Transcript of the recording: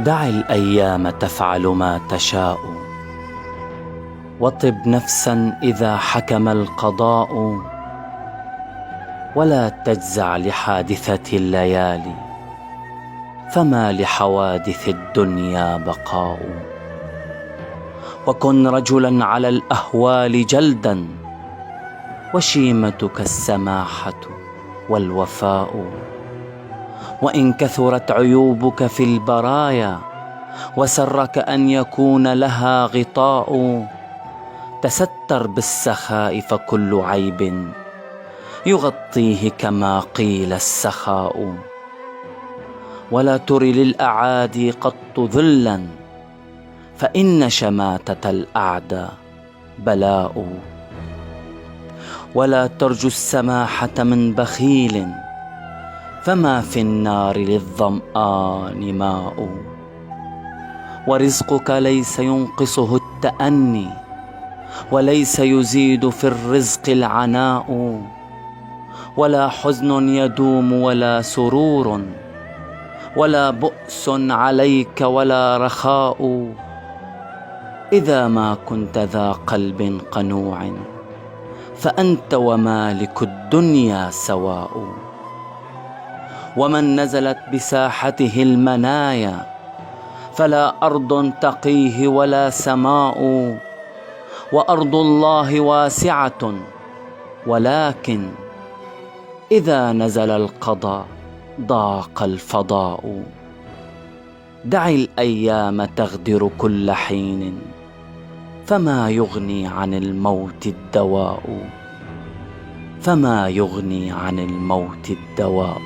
دع الأيام تفعل ما تشاء، وطب نفسا إذا حكم القضاء، ولا تجزع لحادثة الليالي، فما لحوادث الدنيا بقاء. وكن رجلا على الأهوال جلدا، وشيمتك السماحة والوفاء. وإن كثرت عيوبك في البرايا، وسرك أن يكون لها غطاء، تستر بالسخاء فكل عيب يغطيه كما قيل السخاء. ولا تر للأعادي قط ذلا، فإن شماتة الأعداء بلاء. ولا ترجو السماحة من بخيل، فما في النار للظمآن ماء. ورزقك ليس ينقصه التأني، وليس يزيد في الرزق العناء. ولا حزن يدوم ولا سرور، ولا بؤس عليك ولا رخاء. إذا ما كنت ذا قلب قنوع، فأنت ومالك الدنيا سواء. ومن نزلت بساحته المنايا، فلا أرض تقيه ولا سماء. وأرض الله واسعة، ولكن إذا نزل القضاء ضاق الفضاء. دع الأيام تغدر كل حين، فما يغني عن الموت الدواء. فما يغني عن الموت الدواء.